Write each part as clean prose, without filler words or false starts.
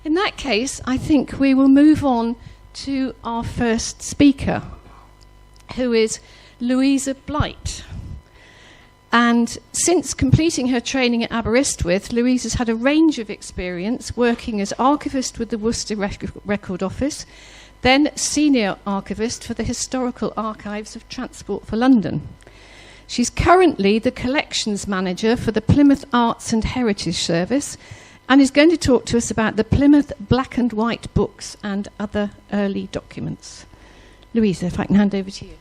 In that case, I think we will move on to our first speaker, who is Louisa Blight. And since completing her training at Aberystwyth, Louisa's had a range of experience working as archivist with the Worcester Record Office, then senior archivist for the Historical Archives of Transport for London. She's currently the collections manager for the Plymouth Arts and Heritage Service and is going to talk to us about the Plymouth black and white books and other early documents. Louisa, if I can hand over to you.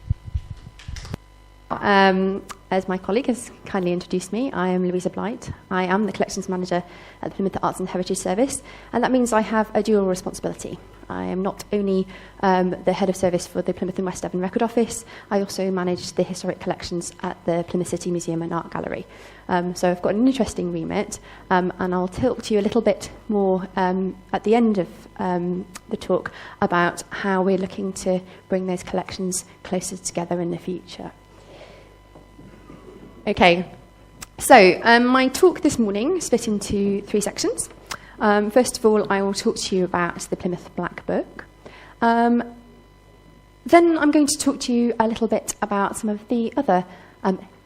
As my colleague has kindly introduced me, I am Louisa Blight. I am the collections manager at the Plymouth Arts and Heritage Service, and that means I have a dual responsibility. I am not only the head of service for the Plymouth and West Devon Record Office, I also manage the historic collections at the Plymouth City Museum and Art Gallery. So I've got an interesting remit, and I'll talk to you a little bit more at the end of the talk about how we're looking to bring those collections closer together in the future. Okay, so my talk this morning is split into three sections. First of all, I will talk to you about the Plymouth Black Book. Then I'm going to talk to you a little bit about some of the other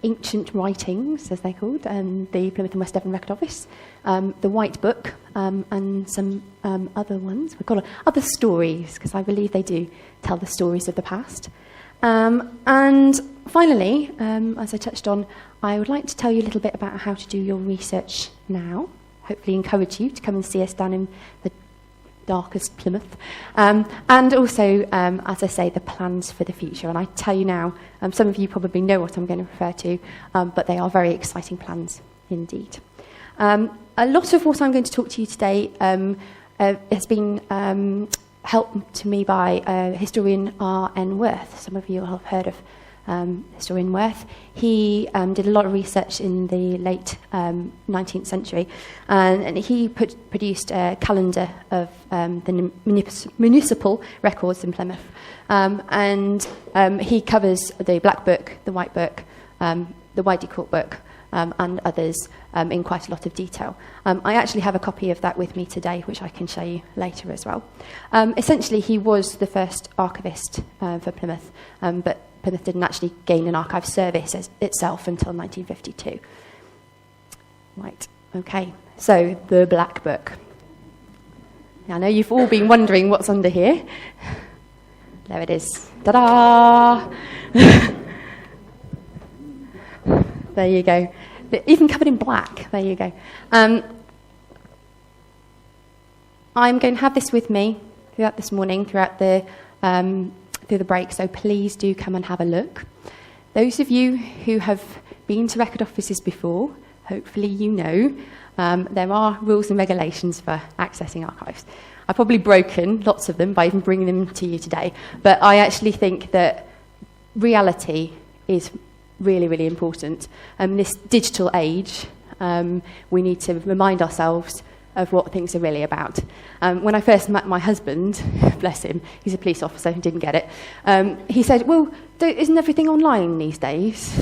ancient writings, as they're called, the Plymouth and West Devon Record Office, the White Book, and some other ones. We've got other stories, because I believe they do tell the stories of the past. And finally, as I touched on, I would like to tell you a little bit about how to do your research now. Hopefully encourage you to come and see us down in the darkest Plymouth. And also, as I say, the plans for the future. And I tell you now, some of you probably know what I'm going to refer to, but they are very exciting plans indeed. A lot of what I'm going to talk to you today has been helped to me by historian R.N. Worth. Some of you will have heard of historian Worth. He did a lot of research in the late 19th century, and he produced a calendar of the municipal records in Plymouth. And he covers the Black Book, the White Book, the White Court Book, and others in quite a lot of detail. I actually have a copy of that with me today, which I can show you later as well. Essentially, he was the first archivist for Plymouth, but Plymouth didn't actually gain an archive service itself until 1952. Right, okay, so the Black Book. Now, I know you've all been wondering what's under here. There it is. Ta-da! There you go. Even covered in black. There you go. I'm going to have this with me throughout this morning, throughout the through the break, so please do come and have a look. Those of you who have been to record offices before, hopefully you know there are rules and regulations for accessing archives. I've probably broken lots of them by even bringing them to you today, but I actually think that reality is really, really important. In this digital age, we need to remind ourselves of what things are really about. When I first met my husband, bless him, he's a police officer who didn't get it, he said, well, isn't everything online these days?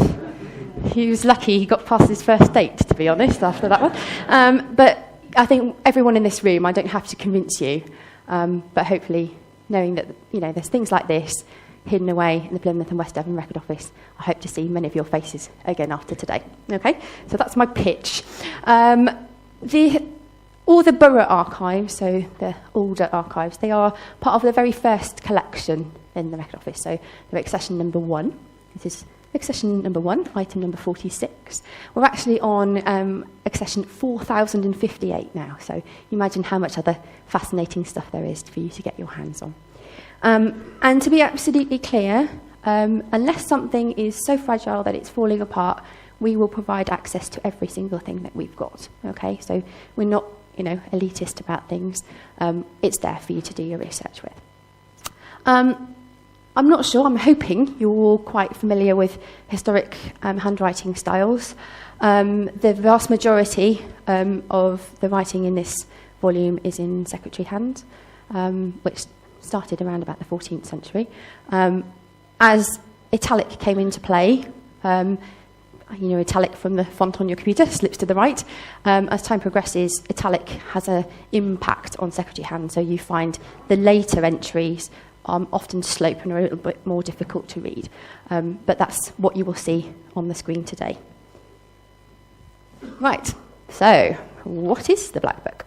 He was lucky he got past his first date, to be honest, after that one. But I think everyone in this room, I don't have to convince you, but hopefully knowing that there's things like this hidden away in the Plymouth and West Devon Record Office, I hope to see many of your faces again after today. Okay, so that's my pitch. All the borough archives, so the older archives, they are part of the very first collection in the Record Office. So they're accession number 1. This is accession number 1, item number 46. We're actually on accession 4058 now, so you imagine how much other fascinating stuff there is for you to get your hands on. And to be absolutely clear, unless something is so fragile that it's falling apart, we will provide access to every single thing that we've got. Okay, so we're not elitist about things. It's there for you to do your research with. I'm not sure, I'm hoping you're all quite familiar with historic handwriting styles. The vast majority of the writing in this volume is in secretary hand, which started around about the 14th century. As italic came into play, italic from the font on your computer slips to the right. As time progresses, italic has an impact on secretary hand, so you find the later entries often slope and are a little bit more difficult to read. But that's what you will see on the screen today. Right, so what is the Black Book?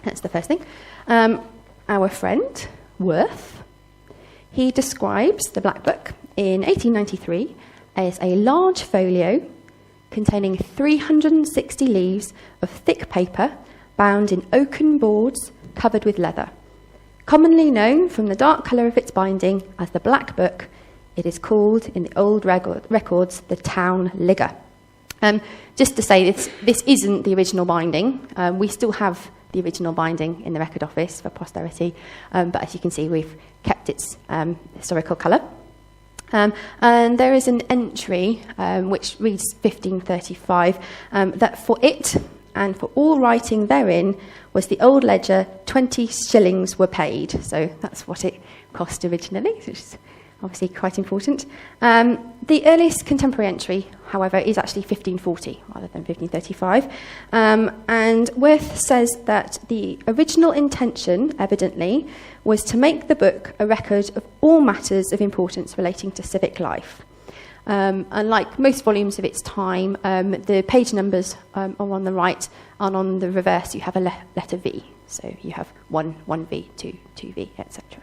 That's the first thing. Our friend, Worth, he describes the Black Book in 1893 as a large folio containing 360 leaves of thick paper bound in oaken boards covered with leather. Commonly known from the dark colour of its binding as the Black Book, it is called in the old records the Town Ligger. Just to say, this isn't the original binding. We still have the original binding in the record office for posterity, but as you can see, we've kept its historical colour. And there is an entry which reads 1535 that for it and for all writing therein was the old ledger 20 shillings were paid. So that's what it cost originally, which is obviously quite important. The earliest contemporary entry, however, is actually 1540 rather than 1535. And Worth says that the original intention, evidently, was to make the book a record of all matters of importance relating to civic life. Unlike most volumes of its time, the page numbers are on the right, and on the reverse you have a letter V. So you have 1V, 2V, etc.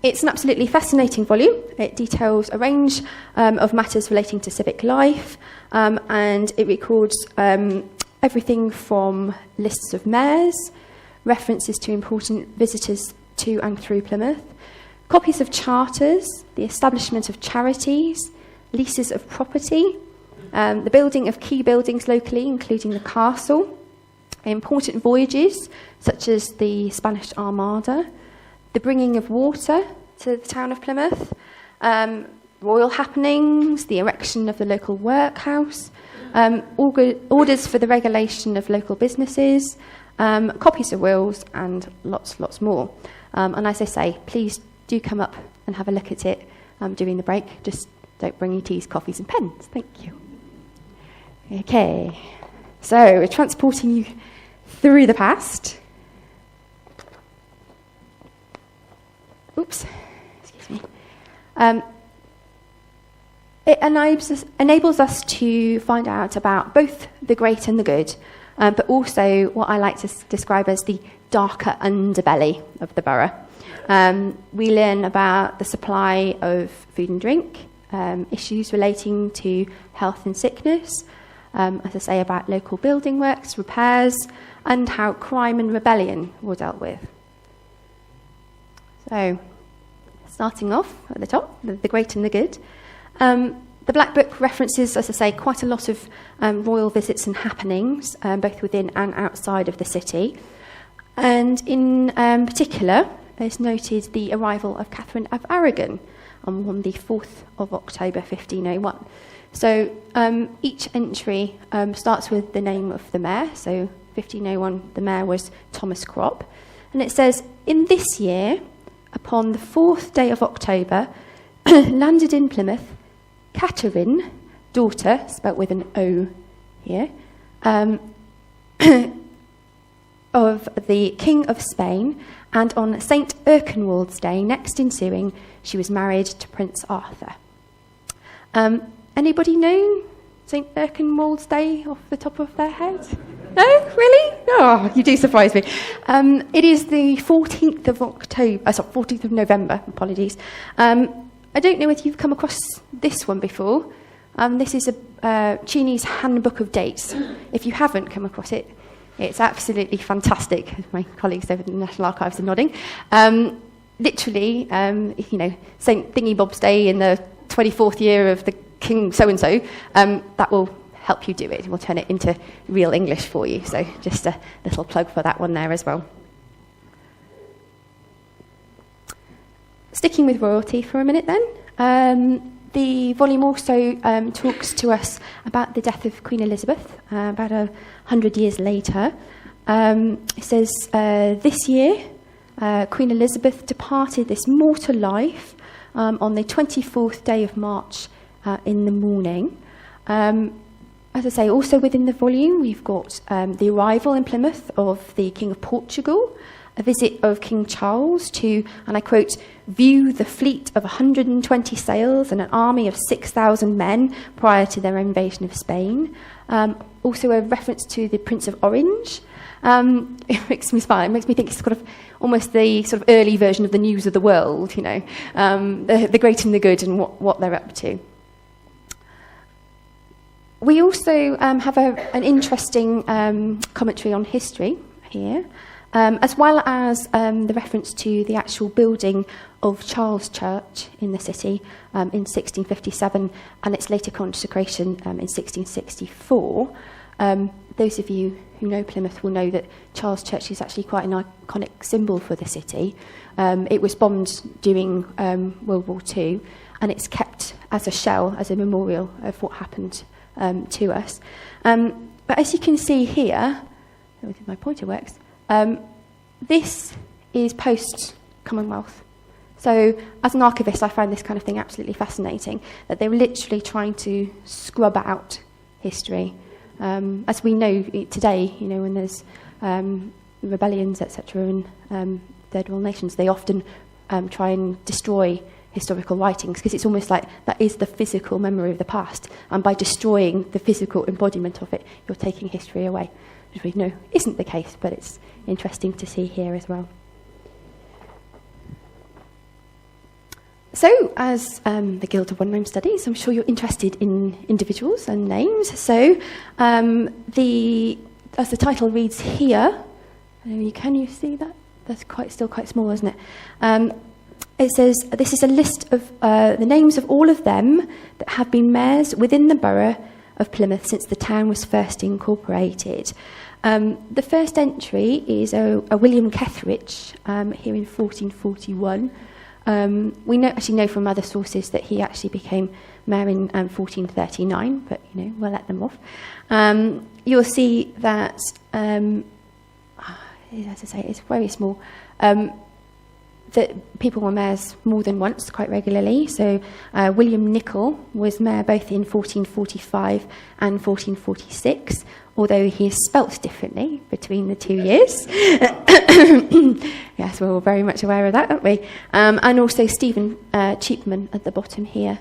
It's an absolutely fascinating volume. It details a range of matters relating to civic life, and it records everything from lists of mayors, references to important visitors to and through Plymouth, copies of charters, the establishment of charities, leases of property, the building of key buildings locally, including the castle, important voyages, such as the Spanish Armada, the bringing of water to the town of Plymouth, royal happenings, the erection of the local workhouse, orders for the regulation of local businesses, copies of wills, and lots more. And as I say, please do come up and have a look at it during the break. Just don't bring your teas, coffees, and pens. Thank you. Okay, so we're transporting you through the past. Oops, excuse me. It enables us to find out about both the great and the good, but also what I like to describe as the darker underbelly of the borough. We learn about the supply of food and drink, issues relating to health and sickness, as I say, about local building works, repairs, and how crime and rebellion were dealt with. So, starting off at the top, the great and the good. The Black Book references, as I say, quite a lot of royal visits and happenings, both within and outside of the city. And in particular, there's noted the arrival of Catherine of Aragon on the 4th of October 1501. So each entry starts with the name of the mayor. So 1501, the mayor was Thomas Crop. And it says, in this year, upon the 4th day of October, landed in Plymouth, Catherine, daughter, spelt with an O here, of the King of Spain, and on St. Erkenwald's Day, next ensuing, she was married to Prince Arthur. Anybody know St. Erkenwald's Day off the top of their head? No? Really? Oh, you do surprise me. It is the 14th of October, 14th of November, apologies. I don't know if you've come across this one before. This is a Cheney's Handbook of Dates. If you haven't come across it, it's absolutely fantastic. My colleagues over at the National Archives are nodding. Literally, St. Thingy Bob's Day in the 24th year of the King so-and-so, that will help you do it. We'll turn it into real English for you. So just a little plug for that one there as well. Sticking with royalty for a minute then. The volume also talks to us about the death of Queen Elizabeth, about 100 years later. It says, this year, Queen Elizabeth departed this mortal life on the 24th day of March in the morning. As I say, also within the volume, we've got the arrival in Plymouth of the King of Portugal, a visit of King Charles to, and I quote, view the fleet of 120 sails and an army of 6,000 men prior to their invasion of Spain. Also a reference to the Prince of Orange. It makes me smile. It makes me think it's sort of almost the sort of early version of the News of the World, you know, the great and the good and what they're up to. We also have an interesting commentary on history here, as well as the reference to the actual building of Charles Church in the city in 1657 and its later consecration in 1664. Those of you who know Plymouth will know that Charles Church is actually quite an iconic symbol for the city. It was bombed during World War II, and it's kept as a shell, as a memorial of what happened to us. But as you can see here, my pointer works, this is post-Commonwealth. So as an archivist, I find this kind of thing absolutely fascinating, that they were literally trying to scrub out history. As we know today, you know, when there's rebellions, etc., in third world nations, they often try and destroy historical writings, because it's almost like that is the physical memory of the past, and by destroying the physical embodiment of it, you're taking history away, which we know isn't the case, but it's interesting to see here as well. So, as the Guild of One Name Studies, I'm sure you're interested in individuals and names. So, as the title reads here, can you see that? That's still quite small, isn't it? It says, this is a list of the names of all of them that have been mayors within the borough of Plymouth since the town was first incorporated. The first entry is a William Kethridge here in 1441. We actually know from other sources that he actually became mayor in 1439, but you know, we'll let them off. You'll see that, as I say, it's very small. That people were mayors more than once, quite regularly. So William Nicol was mayor both in 1445 and 1446, although he is spelt differently between the 2 years. Yes, we're all very much aware of that, aren't we? And also Stephen Cheapman at the bottom here.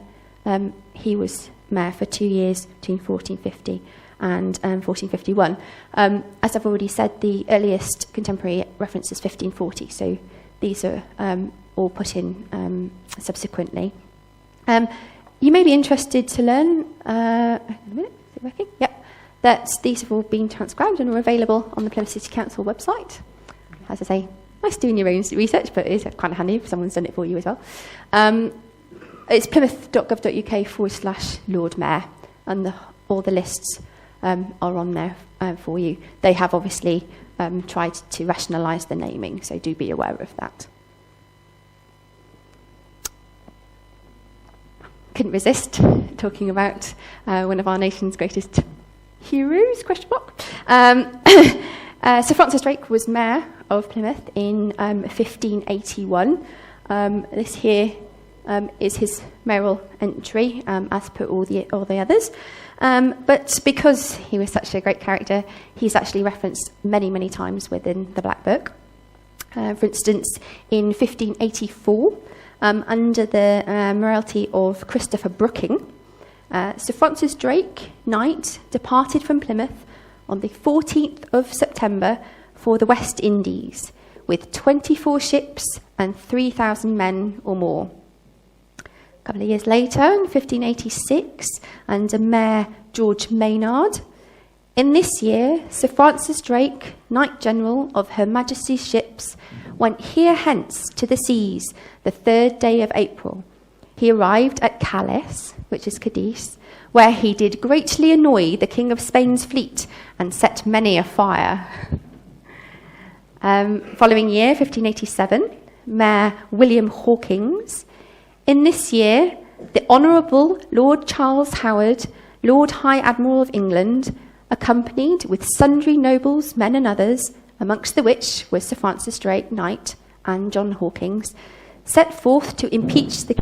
He was mayor for 2 years between 1450 and 1451. As I've already said, the earliest contemporary reference is 1540, so these are all put in subsequently. You may be interested to learn, a minute, is it working? Yep, that these have all been transcribed and are available on the Plymouth City Council website. As I say, nice doing your own research, but it is kind of handy if someone's done it for you as well. It's plymouth.gov.uk/Lord Mayor, and all the lists are on there for you. They have obviously tried to rationalise the naming, so do be aware of that. Couldn't resist talking about one of our nation's greatest heroes, question mark. Sir Francis Drake was mayor of Plymouth in 1581. This here is his mayoral entry, as per all the others. But because he was such a great character, he's actually referenced many, many times within the Black Book. For instance, in 1584, under the mayoralty of Christopher Brooking, Sir Francis Drake, Knight, departed from Plymouth on the 14th of September for the West Indies, with 24 ships and 3,000 men or more. A couple of years later, in 1586, under Mayor George Maynard, in this year, Sir Francis Drake, Knight General of Her Majesty's ships, went here hence to the seas the 3rd day of April. He arrived at Calais, which is Cadiz, where he did greatly annoy the King of Spain's fleet and set many afire. Following year, 1587, Mayor William Hawkins. In this year, the Honourable Lord Charles Howard, Lord High Admiral of England, accompanied with sundry nobles, men and others, amongst the which was Sir Francis Drake, Knight, and John Hawkins, set forth to impeach the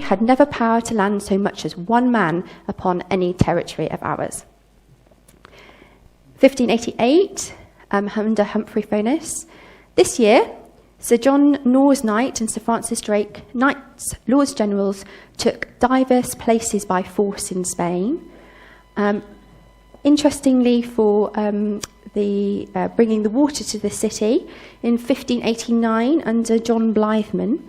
had never power to land so much as one man upon any territory of ours. 1588, under Humphrey Bonus. This year, Sir John Norris Knight and Sir Francis Drake, knights, lords generals, took divers places by force in Spain. Interestingly, for the bringing the water to the city in 1589 under John Blythman.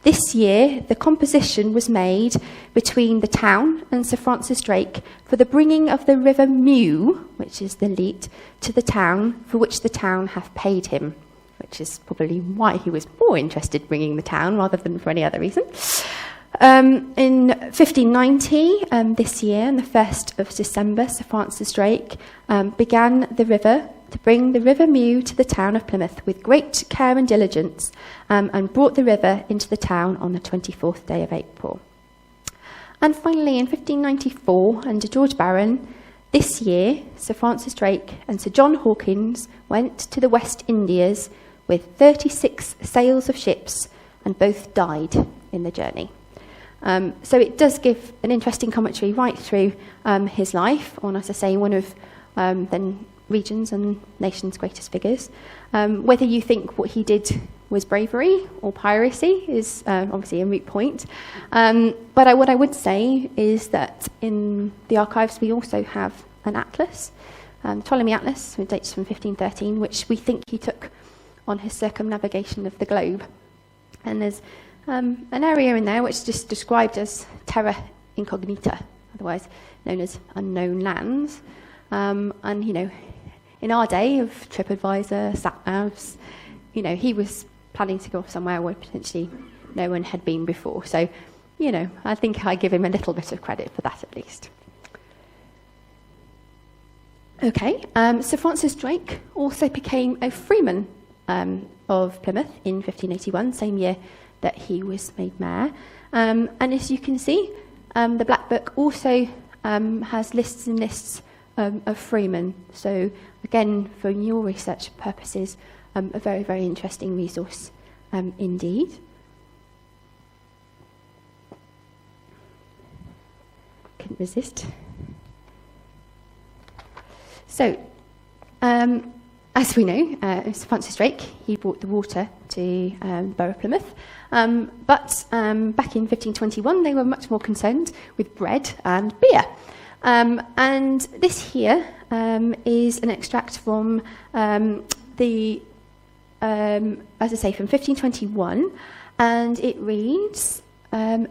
This year, the composition was made between the town and Sir Francis Drake for the bringing of the river Mew, which is the Leat, to the town, for which the town hath paid him, which is probably why he was more interested in bringing the town rather than for any other reason. In 1590, this year, on the 1st of December, Sir Francis Drake began the river to bring the river Mew to the town of Plymouth with great care and diligence, and brought the river into the town on the 24th day of April. And finally, in 1594, under George Barron, this year, Sir Francis Drake and Sir John Hawkins went to the West Indies with 36 sails of ships, and both died in the journey. So it does give an interesting commentary right through his life on, as I say, one of then regions and nations' greatest figures. Whether you think what he did was bravery or piracy is obviously a moot point. But what I would say is that in the archives we also have an atlas, Ptolemy Atlas, which dates from 1513, which we think he took on his circumnavigation of the globe. And there's an area in there which is just described as terra incognita, otherwise known as unknown lands. And, you know, in our day of TripAdvisor, sat-navs, you know, he was planning to go off somewhere where potentially no one had been before. So, you know, I think I give him a little bit of credit for that at least. Okay, Sir Francis Drake also became a freeman of Plymouth in 1581, same year that he was made mayor. And as you can see, the Black Book also has lists and lists of freemen. So again, for your research purposes, a very, very interesting resource indeed. Couldn't resist. So, as we know, Sir Francis Drake, he brought the water to Borough of Plymouth. But back in 1521, they were much more concerned with bread and beer. And this here is an extract from as I say, from 1521, and it reads, "The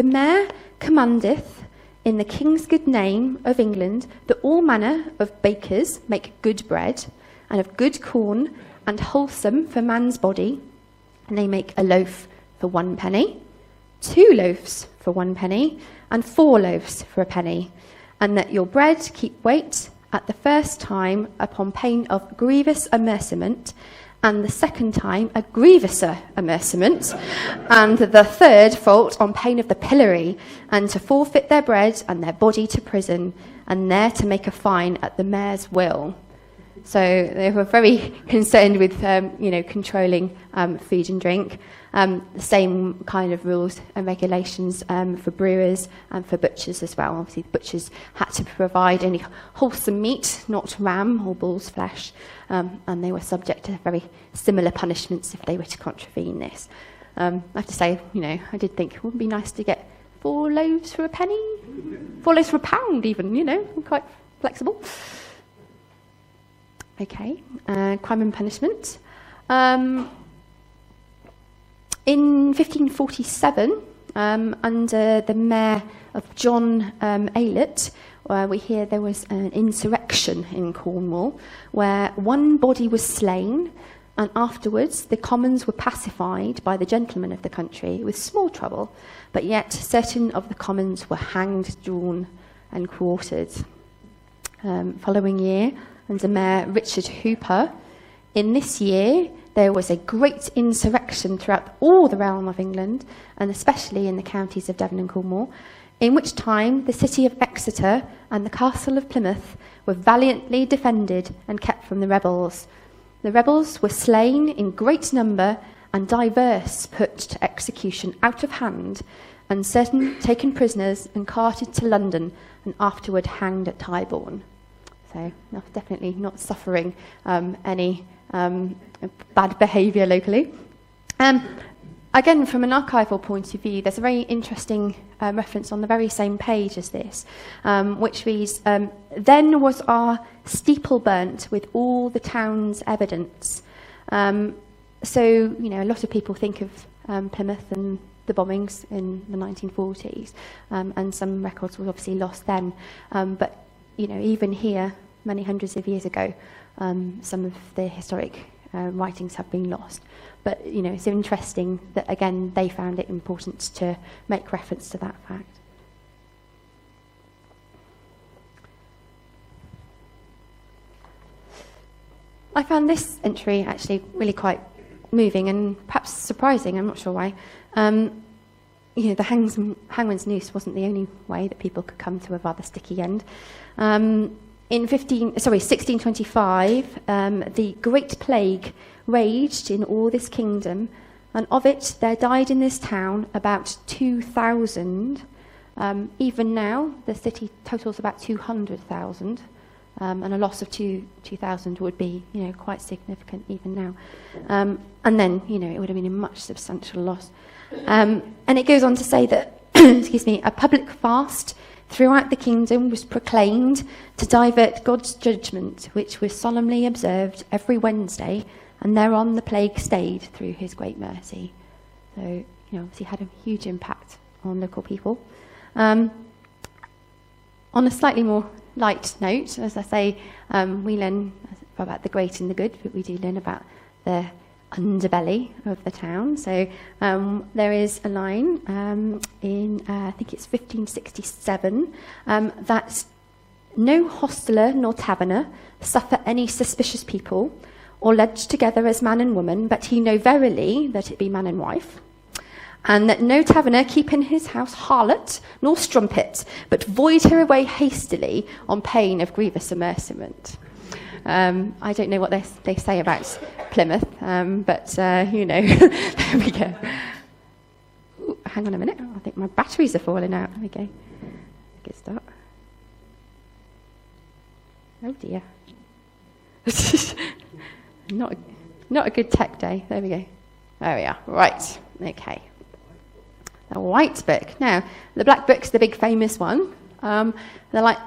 mayor commandeth in the king's good name of England that all manner of bakers make good bread, and of good corn, and wholesome for man's body, and they make a loaf for 1 penny, 2 loaves for 1 penny, and 4 loaves for a penny, and that your bread keep weight at the first time upon pain of grievous amercement, and the second time a grievouser amercement, and the third fault on pain of the pillory, and to forfeit their bread and their body to prison, and there to make a fine at the mayor's will." So they were very concerned with, controlling food and drink. The same kind of rules and regulations for brewers and for butchers as well. Obviously, the butchers had to provide only wholesome meat, not ram or bull's flesh, and they were subject to very similar punishments if they were to contravene this. I have to say, I did think it would be nice to get 4 loaves for a penny, 4 loaves for a pound even, quite flexible. Okay, crime and punishment. In 1547, under the mayor of John Aylett, we hear there was an insurrection in Cornwall where 1 body was slain, and afterwards the commons were pacified by the gentlemen of the country with small trouble, but yet certain of the commons were hanged, drawn, and quartered. Following year, under Mayor Richard Hooper, in this year there was a great insurrection throughout all the realm of England, and especially in the counties of Devon and Cornwall, in which time the city of Exeter and the castle of Plymouth were valiantly defended and kept from the rebels. The rebels were slain in great number, and divers put to execution out of hand, and certain taken prisoners and carted to London and afterward hanged at Tyburn. So definitely not suffering any bad behaviour locally. Again, from an archival point of view, there's a very interesting reference on the very same page as this, which reads, "Then was our steeple burnt with all the town's evidence." So, a lot of people think of Plymouth and the bombings in the 1940s, and some records were obviously lost then. But, even here, many hundreds of years ago, some of the historic writings have been lost. But, it's interesting that, again, they found it important to make reference to that fact. I found this entry actually really quite moving and perhaps surprising. I'm not sure why. The hangman's noose wasn't the only way that people could come to a rather sticky end. In 1625, the Great Plague raged in all this kingdom, and of it there died in this town about 2,000. Even now, the city totals about 200,000, and a loss of 2,000 would be, quite significant even now. And then, it would have been a much substantial loss. And it goes on to say that, a public fast throughout the kingdom was proclaimed to divert God's judgment, which was solemnly observed every Wednesday, and thereon the plague stayed through his great mercy. So, obviously had a huge impact on local people. On a slightly more light note, as I say, we learn about the great and the good, but we do learn about the underbelly of the town. So there is a line in, I think it's 1567, that no hostler nor taverner suffer any suspicious people, or lodge together as man and woman, but he know verily that it be man and wife, and that no taverner keep in his house harlot nor strumpet, but void her away hastily on pain of grievous amercement. I don't know what they say about Plymouth, but, there we go. Ooh, hang on a minute. I think my batteries are falling out. There we go. Good start. Oh, dear. Not a good tech day. There we go. There we are. Right. Okay. The White Book. Now, the Black Book's the big famous one. The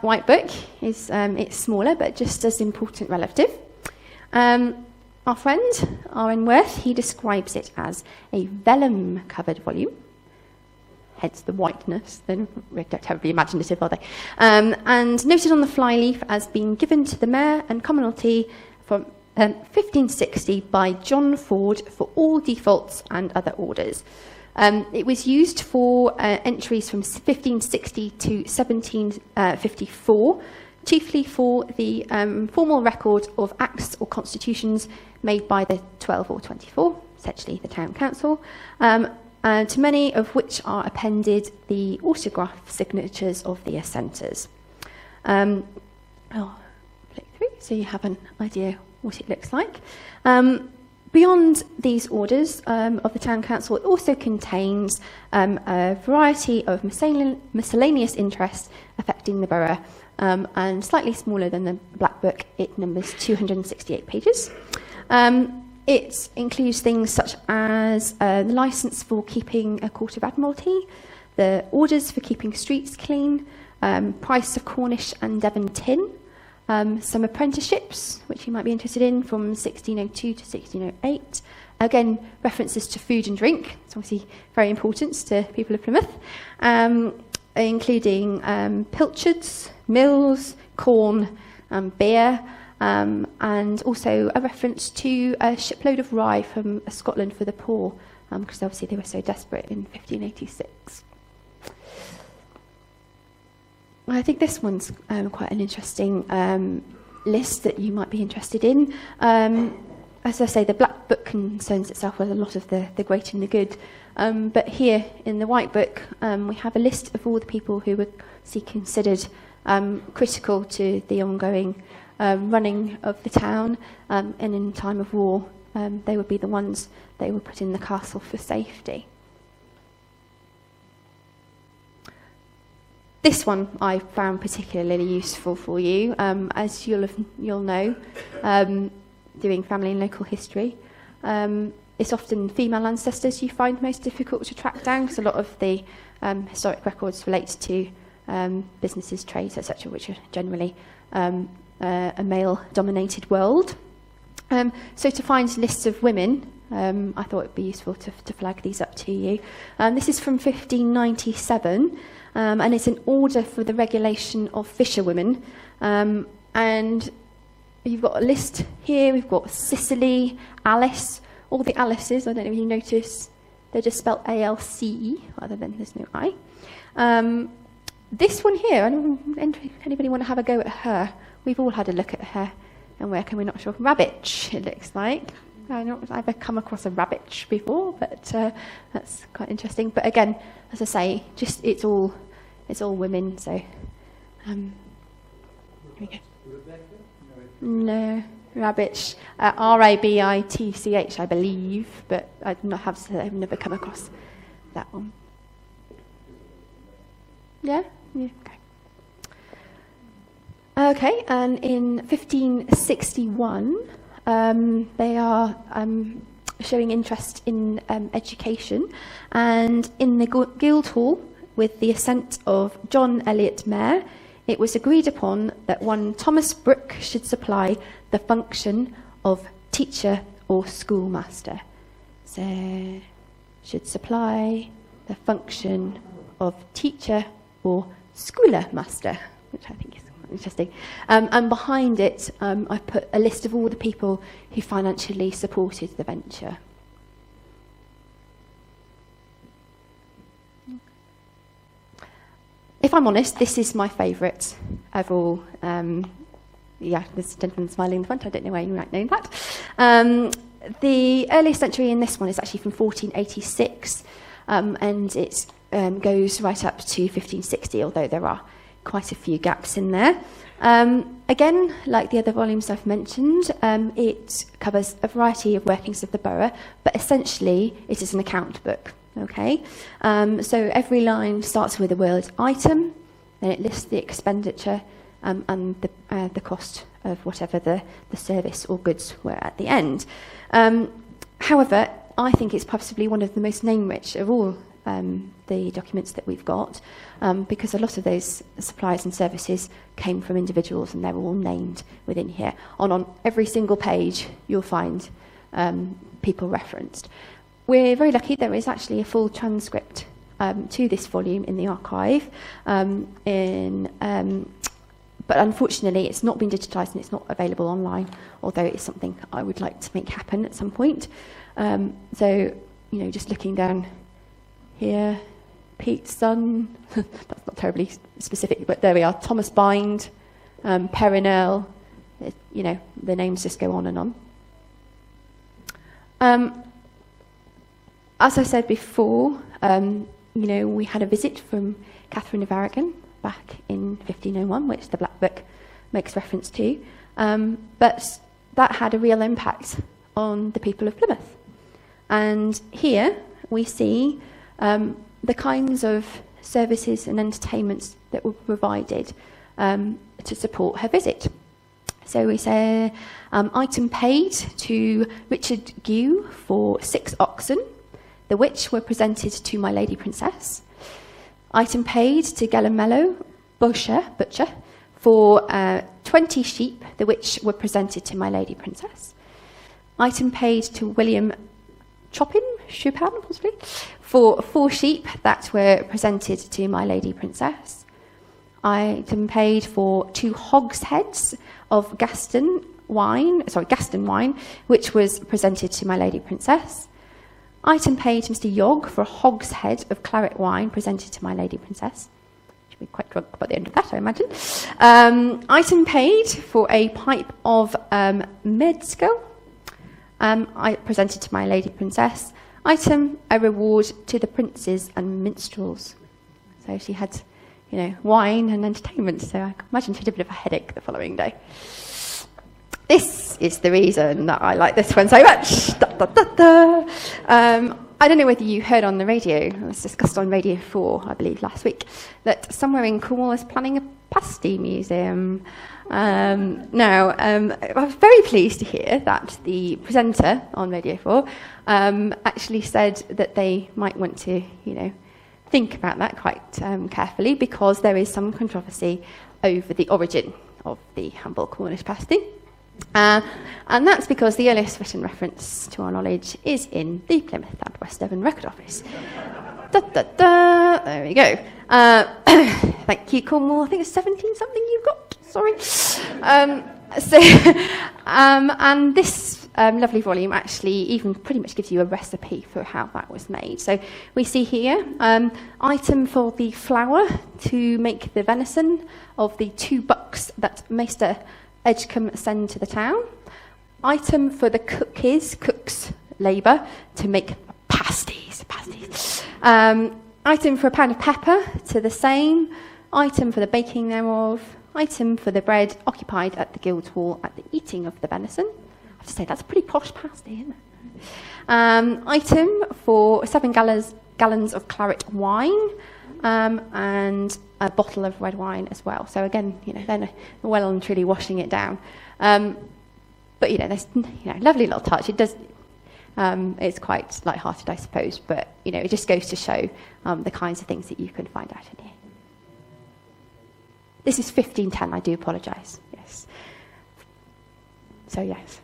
White Book is it's smaller, but just as important relative. Our friend, R.N. Worth, he describes it as a vellum-covered volume, hence the whiteness. They're not terribly imaginative, are they? And noted on the flyleaf as being given to the mayor and commonalty from 1560 by John Ford for all defaults and other orders. It was used for entries from 1560 to 1754, chiefly for the formal record of acts or constitutions made by the 12 or 24, essentially the town council, to many of which are appended the autograph signatures of the assenters. I'll flick through so you have an idea what it looks like. Beyond these orders of the town council, it also contains a variety of miscellaneous interests affecting the borough, and slightly smaller than the Black Book, it numbers 268 pages. It includes things such as the licence for keeping a court of admiralty, the orders for keeping streets clean, price of Cornish and Devon tin, some apprenticeships, which you might be interested in, from 1602 to 1608. Again, references to food and drink. It's obviously very important to people of Plymouth, including pilchards, mills, corn, beer, and also a reference to a shipload of rye from Scotland for the poor, because obviously they were so desperate in 1586. I think this one's quite an interesting list that you might be interested in. As I say, the Black Book concerns itself with a lot of the great and the good. But here in the White Book, we have a list of all the people who were considered critical to the ongoing running of the town. And in time of war, they would be the ones they were put in the castle for safety. This one I found particularly useful for you, as you'll know, doing family and local history. It's often female ancestors you find most difficult to track down, because a lot of the historic records relate to businesses, trades, etc., which are generally a male-dominated world. So to find lists of women, I thought it would be useful to flag these up to you. This is from 1597, and it's an order for the regulation of fisherwomen. And you've got a list here. We've got Cicely, Alice, all the Alices. I don't know if you notice, they're just spelled A-L-C-E rather than there's no I. This one here, anybody want to have a go at her? We've all had a look at her, and where can we not sure? Rabbitch, it looks like. I've not ever come across a rabbitch before, but that's quite interesting. But again, as I say, just it's all women. So here we go. No, rabbitch, R-A-B-I-T-C-H, I believe, but I've never come across that one. Yeah, okay. Okay, and in 1561. They are showing interest in education, and in the Guildhall, with the assent of John Eliot Mayor, it was agreed upon that one Thomas Brooke should supply the function of teacher or schoolmaster. So, should supply the function of teacher or schoolmaster, which I think is interesting. And behind it, I've put a list of all the people who financially supported the venture. If I'm honest, this is my favourite of all. Yeah, there's a gentleman smiling in the front. I don't know where you might know that. The earliest entry in this one is actually from 1486, and it goes right up to 1560, although there are quite a few gaps in there. Again, like the other volumes I've mentioned, it covers a variety of workings of the borough, but essentially it is an account book. Okay, so every line starts with the word item, then it lists the expenditure and the cost of whatever the service or goods were at the end. However, I think it's possibly one of the most name-rich of all the documents that we've got, because a lot of those supplies and services came from individuals, and they're all named within here. On every single page, you'll find people referenced. We're very lucky there is actually a full transcript to this volume in the archive, but unfortunately it's not been digitised and it's not available online, although it's something I would like to make happen at some point. So, just looking down here, Pete's son, that's not terribly specific, but there we are, Thomas Bind, Perinell, the names just go on and on. As I said before, we had a visit from Catherine of Aragon back in 1501, which the Black Book makes reference to, but that had a real impact on the people of Plymouth. And here we see the kinds of services and entertainments that were provided to support her visit. So we say item paid to Richard Gew for 6 oxen, the which were presented to my Lady Princess. Item paid to Galamello Butcher for 20 sheep, the which were presented to my Lady Princess. Item paid to William Chopin possibly, for 4 sheep that were presented to my Lady Princess. Item paid for 2 hogsheads of Gaston wine, which was presented to my Lady Princess. Item paid to Mr. Yogg for a hogshead of claret wine presented to my Lady Princess. She'll be quite drunk by the end of that, I imagine. Item paid for a pipe of Medsko, I presented to my Lady Princess. Item, a reward to the princes and minstrels. So she had, wine and entertainment, so I can imagine she had a bit of a headache the following day. This is the reason that I like this one so much. I don't know whether you heard on the radio, it was discussed on Radio 4, I believe, last week, that somewhere in Cornwall is planning a pasty museum. I was very pleased to hear that the presenter on Radio 4 actually said that they might want to, think about that quite carefully, because there is some controversy over the origin of the humble Cornish pasty. And that's because the earliest written reference, to our knowledge, is in the Plymouth and West Devon Record Office. There we go. Thank you, Cornwall. I think it's 17-something you've got. Sorry. And this lovely volume actually even pretty much gives you a recipe for how that was made. So we see here, item for the flour to make the venison of the 2 bucks that Maester Edgecombe send to the town. Item for the cook's labour to make pasties. Item for a pound of pepper to the same. Item for the baking thereof. Item for the bread occupied at the Guildhall at the eating of the venison. I have to say, that's a pretty posh pasty, isn't it? Item for 7 gallons of claret wine, and a bottle of red wine as well. So again, they're well and truly washing it down. But there's lovely little touch. It does. It's quite light-hearted, I suppose, but it just goes to show the kinds of things that you can find out in here. This is 1510. I do apologise. Yes. So yes,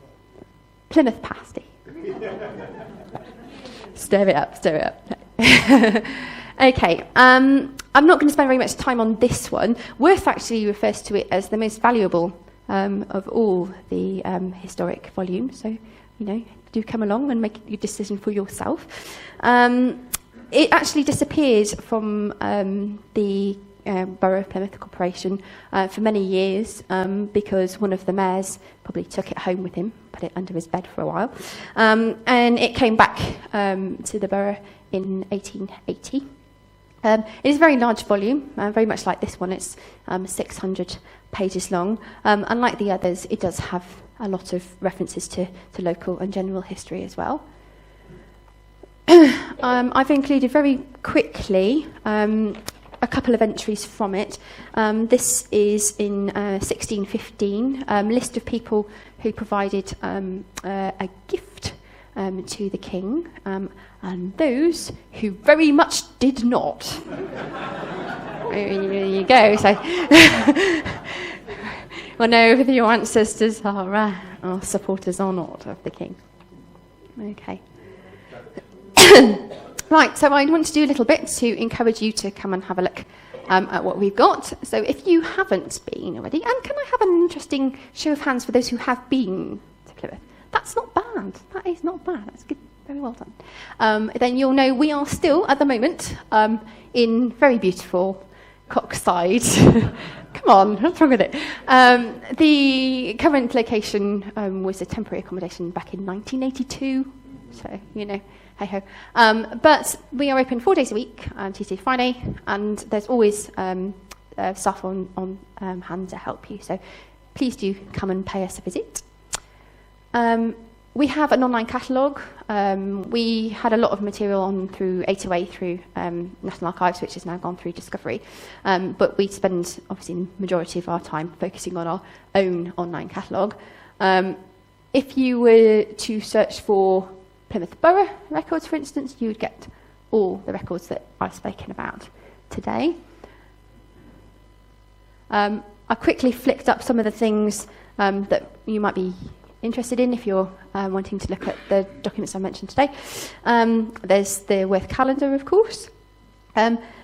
Plymouth pasty. Stir it up. Okay. I'm not going to spend very much time on this one. Worth actually refers to it as the most valuable of all the historic volumes. So do come along and make your decision for yourself. It actually disappeared from the Borough of Plymouth Corporation for many years because one of the mayors probably took it home with him, put it under his bed for a while, and it came back to the borough in 1880. It is a very large volume, very much like this one. It's 600 pages long. Unlike the others, it does have a lot of references to local and general history as well. I've included very quickly a couple of entries from it. This is in 1615, list of people who provided a gift to the king, and those who very much did not. There you go. So, well, know whether your ancestors are supporters or not of the king. Okay. Right, so I want to do a little bit to encourage you to come and have a look at what we've got. So if you haven't been already, and can I have an interesting show of hands for those who have been to Plymouth? That's not bad. That is not bad. That's good. Very well done. Then you'll know we are still, at the moment, in very beautiful Cockside. Come on, what's wrong with it? The current location was a temporary accommodation back in 1982. So, hey-ho. But we are open 4 days a week, Tuesday to Friday, and there's always staff on hand to help you. So please do come and pay us a visit. We have an online catalogue. We had a lot of material on through A2A through National Archives, which has now gone through Discovery. But we spend, obviously, the majority of our time focusing on our own online catalogue. If you were to search for Plymouth Borough records, for instance, you would get all the records that I've spoken about today. I quickly flicked up some of the things that you might be interested in if you're wanting to look at the documents I mentioned today. There's the Worth calendar, of course.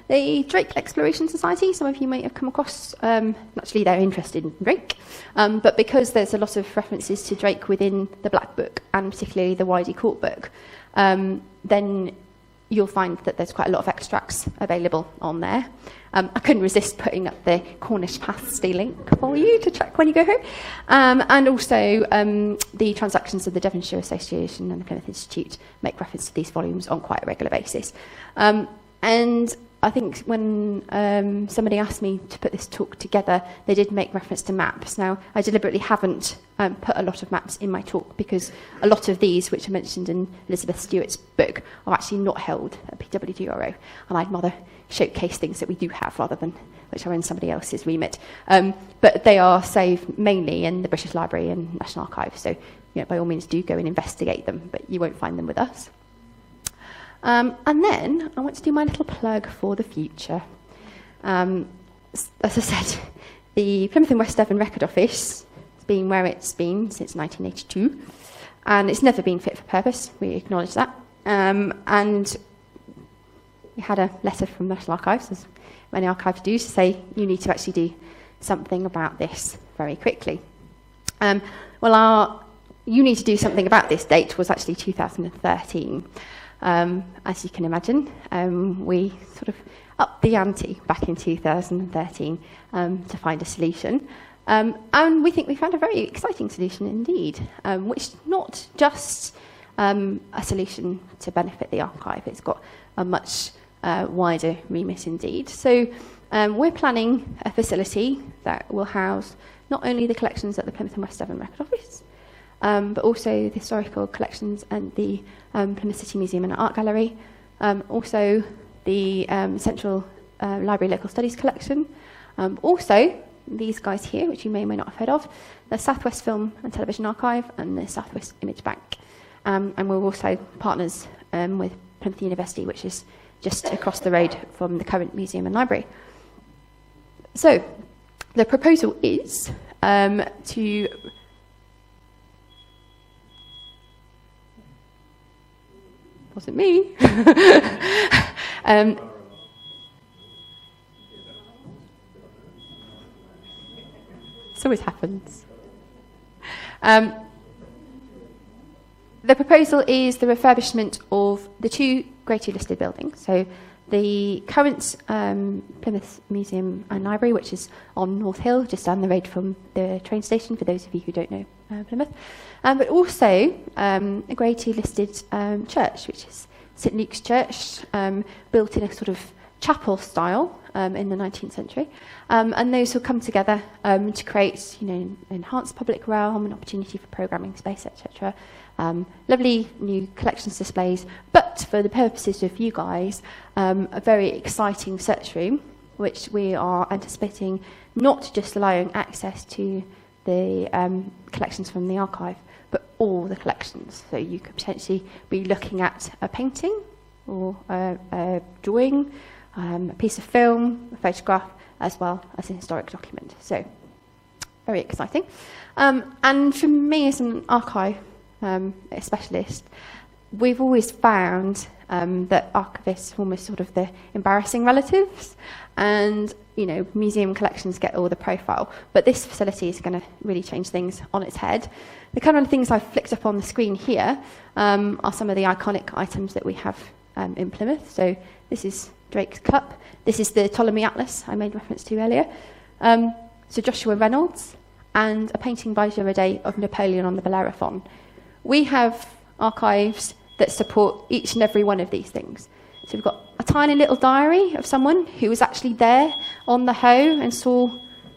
The Drake Exploration Society, some of you might have come across. Naturally, they're interested in Drake, but because there's a lot of references to Drake within the Black Book, and particularly the Widey Court Book, then you'll find that there's quite a lot of extracts available on there. I couldn't resist putting up the Cornish pasty link for you to check when you go home. And also the transactions of the Devonshire Association and the Plymouth Institute make reference to these volumes on quite a regular basis. And I think when somebody asked me to put this talk together, they did make reference to maps. Now, I deliberately haven't put a lot of maps in my talk because a lot of these, which are mentioned in Elizabeth Stewart's book, are actually not held at PWDRO, and I'd rather showcase things that we do have rather than which are in somebody else's remit. But they are saved mainly in the British Library and National Archives, so by all means do go and investigate them, but you won't find them with us. And then I want to do my little plug for the future. As I said, the Plymouth and West Devon Record Office has been where it's been since 1982, and it's never been fit for purpose. We acknowledge that. And we had a letter from the National Archives, as many archives do, to say you need to actually do something about this very quickly. Well, you need to do something about this date was actually 2013. As you can imagine, we sort of upped the ante back in 2013 to find a solution. And we think we found a very exciting solution indeed, which is not just a solution to benefit the archive. It's got a much wider remit indeed. So we're planning a facility that will house not only the collections at the Plymouth and West Devon Record Office, but also the historical collections and the Plymouth City Museum and Art Gallery, also the Central Library Local Studies collection, also these guys here, which you may or may not have heard of, the Southwest Film and Television Archive and the Southwest Image Bank. And we're also partners with Plymouth University, which is just across the road from the current museum and library. So the proposal is to... Wasn't me. This always happens. The proposal is the refurbishment of the two Grade 2 listed buildings. So the current Plymouth Museum and Library, which is on North Hill, just down the road from the train station, for those of you who don't know Plymouth, but also a Grade 2 listed church, which is St Luke's Church, built in a sort of chapel style in the 19th century. And those will come together to create, enhanced public realm, an opportunity for programming space, etc. Lovely new collections displays, but for the purposes of you guys, a very exciting search room, which we are anticipating not just allowing access to the collections from the archive, but all the collections. So you could potentially be looking at a painting or a drawing, a piece of film, a photograph, as well as a historic document. So very exciting. And for me as an archive specialist, we've always found that archivists are almost sort of the embarrassing relatives, and museum collections get all the profile, but this facility is going to really change things on its head. The kind of things I've flicked up on the screen here are some of the iconic items that we have in Plymouth. So this is Drake's Cup. This is the Ptolemy Atlas I made reference to earlier. So Joshua Reynolds, and a painting by Girodet of Napoleon on the Bellerophon. We have archives that support each and every one of these things. So we've got a tiny little diary of someone who was actually there on the Hoe and saw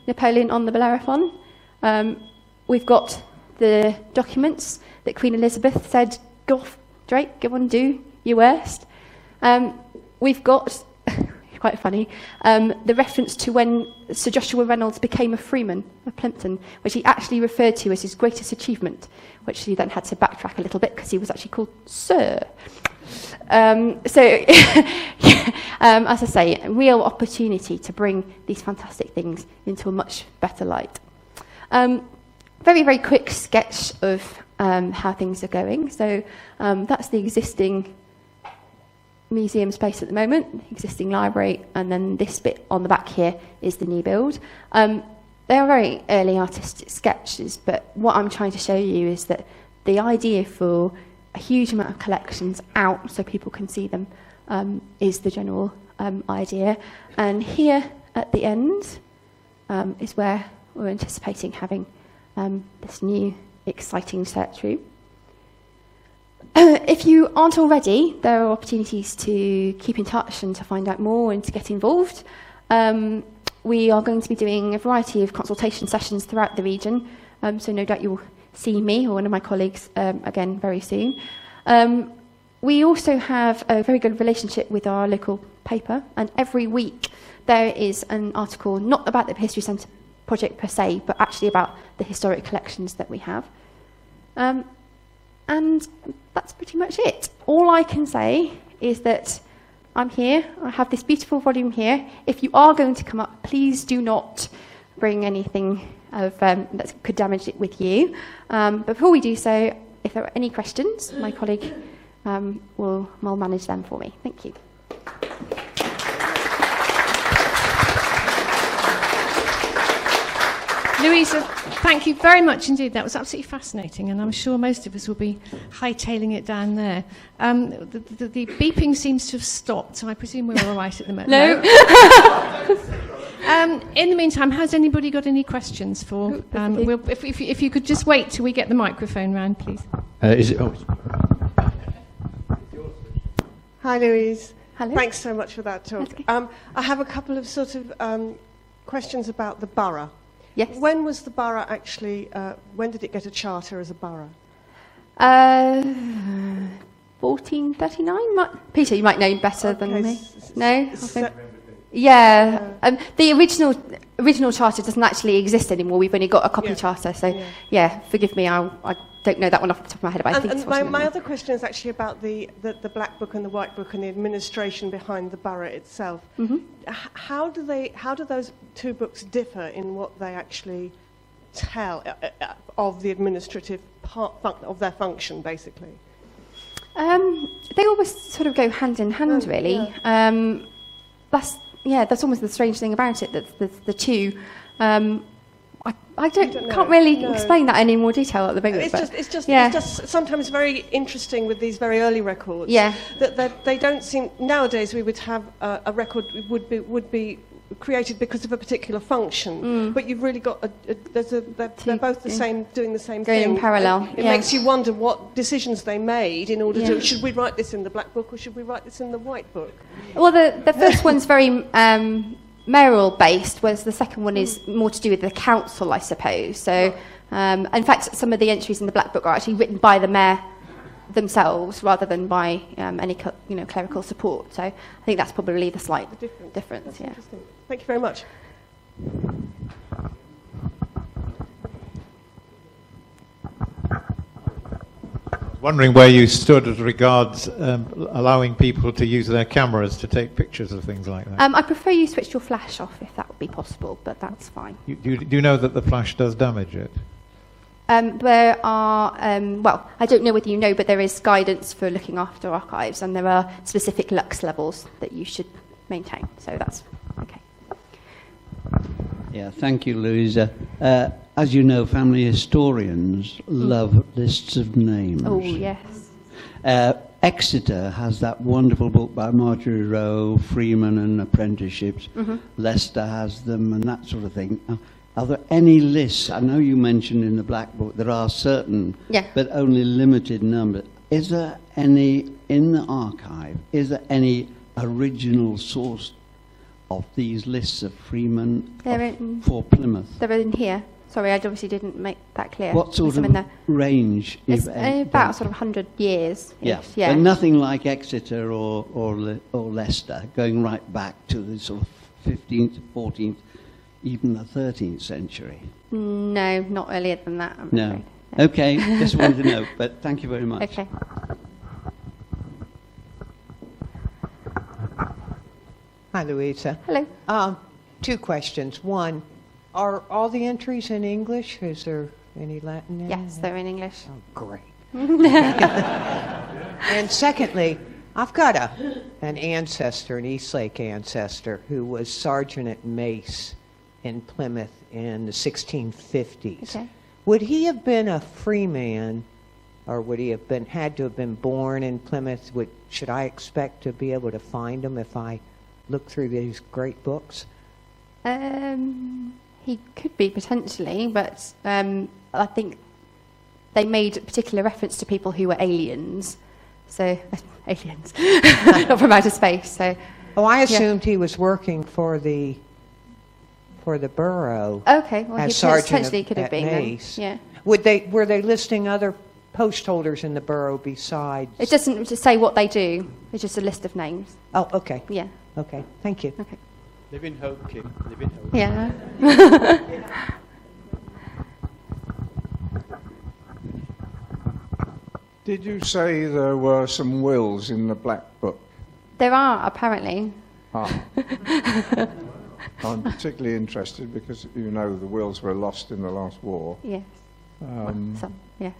Napoleon on the Bellerophon. We've got the documents that Queen Elizabeth said, "Go off, Drake, go on, do your worst." We've got, quite funny, the reference to when Sir Joshua Reynolds became a freeman of Plympton, which he actually referred to as his greatest achievement, which he then had to backtrack a little bit because he was actually called Sir. So, as I say, a real opportunity to bring these fantastic things into a much better light. Very, very quick sketch of how things are going. So that's the existing museum space at the moment, existing library, and then this bit on the back here is the new build. They are very early artistic sketches, but what I'm trying to show you is that the idea for a huge amount of collections out so people can see them is the general idea. And here at the end is where we're anticipating having this new exciting search room. if you aren't already, there are opportunities to keep in touch and to find out more and to get involved. We are going to be doing a variety of consultation sessions throughout the region, so no doubt you'll see me or one of my colleagues again very soon. We also have a very good relationship with our local paper, and every week there is an article not about the History Centre project per se, but actually about the historic collections that we have. And that's pretty much it. All I can say is that I'm here. I have this beautiful volume here. If you are going to come up, please do not bring anything that could damage it with you. But before we do so, if there are any questions, my colleague will manage them for me. Thank you. Louisa, thank you very much indeed. That was absolutely fascinating, and I'm sure most of us will be hightailing it down there. The beeping seems to have stopped, so I presume we're all right at the moment. No. In the meantime, has anybody got any questions for? If you could just wait till we get the microphone round, please. Hi, Louise. Hello. Thanks so much for that talk. Okay. I have a couple of sort of questions about the borough. Yes. When was the borough actually, when did it get a charter as a borough? 1439? Peter, you might know better than me. No? Yeah. The original charter doesn't actually exist anymore. We've only got a copy charter, so yeah, forgive me, I don't know that one off the top of my head, but I think it's my other question is actually about the Black Book and the White Book and the administration behind the borough itself. Mm-hmm. How do those two books differ in what they actually tell of the administrative part of their function, basically? They always sort of go hand in hand, really. Yeah. That's almost the strange thing about it, that the two. I can't really explain that in any more detail at the moment. It's just sometimes very interesting with these very early records. Yeah. That they don't seem nowadays. We would have a record would be created because of a particular function, but you've really got they're both the same, doing the same thing. Going in parallel. It makes you wonder what decisions they made in order to. Should we write this in the Black Book or should we write this in the White Book? Well, the first one's very mayoral based, whereas the second one is more to do with the council, I suppose. So, in fact, some of the entries in the Black Book are actually written by the mayor themselves rather than by any clerical support. So I think that's probably the slight difference. That's interesting. Thank you very much. Wondering where you stood as regards allowing people to use their cameras to take pictures of things like that. I prefer you switch your flash off if that would be possible, but that's fine. Do you know that the flash does damage it? There are, I don't know whether you know, but there is guidance for looking after archives, and there are specific lux levels that you should maintain, so that's okay. Yeah, thank you, Louisa. As you know, family historians love lists of names. Oh, yes. Exeter has that wonderful book by Marjorie Rowe, Freeman and Apprenticeships. Mm-hmm. Leicester has them and that sort of thing. Are there any lists? I know you mentioned in the Black Book there are certain, but only limited numbers. Is there any, in the archive, is there any original source of these lists of Freeman for Plymouth? They're in here. Sorry, I obviously didn't make that clear. What sort of range? It's about sort of 100 years. Yeah, but nothing like Exeter or Leicester, going right back to the sort of 15th, 14th, even the 13th century. No, not earlier than that, I'm no. afraid. No. Okay, just wanted to know, but thank you very much. Okay. Hi, Louisa. Hello. 2 questions. One, are all the entries in English? Is there any Latin in Yes, they're in English. Oh, great. And secondly, I've got an ancestor, an Eastlake ancestor, who was sergeant at Mace in Plymouth in the 1650s. Okay. Would he have been a free man, or would he have had to have been born in Plymouth? Should I expect to be able to find him if I look through these great books? He could be potentially, but I think they made particular reference to people who were aliens. So, aliens, not from outer space. So, Oh, I assumed he was working for the borough. okay, well, he as sergeant potentially could have at been Mace. then. Yeah. Were they listing other post holders in the borough besides? It doesn't just say what they do. It's just a list of names. Oh, okay. Yeah. Okay. Thank you. Okay. Live in hope, Kim. Live in hope. Yeah. Did you say there were some wills in the Black Book? There are, apparently. Ah. I'm particularly interested because, you know, the wills were lost in the last war. Yes. Some, yes.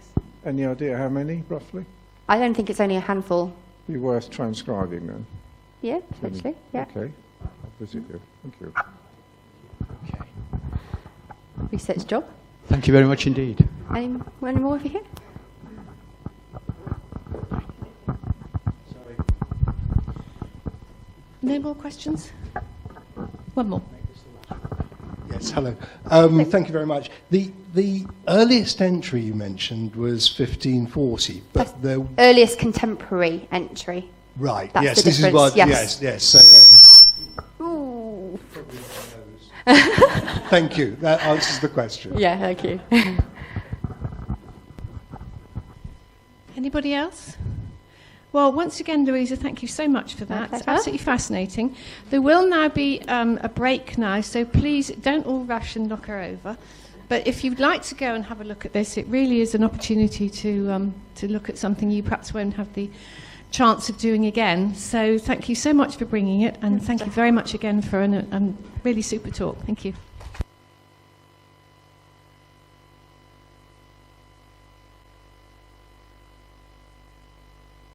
Any idea how many, roughly? I don't think it's only a handful. Be worth transcribing then. Yeah, potentially. Yeah. Okay. I'll visit you. Thank you. Okay. Research job. Thank you very much indeed. Any more over here? No more questions? One more. Yes, hello. Thank you very much. The earliest entry you mentioned was 1540, but the Earliest contemporary entry. right. That's Yes, the this is difference, what. yes. Yes. So, Ooh. thank you. That answers the question. Yeah, thank you. Anybody else? Well, once again, Louisa, thank you so much for that. It's pleasure. absolutely fascinating. There will now be a break now, so please don't all rush and knock her over. But if you'd like to go and have a look at this, it really is an opportunity to look at something you perhaps won't have the chance of doing again. So thank you so much for bringing it, and thank you very much again for a really super talk. Thank you.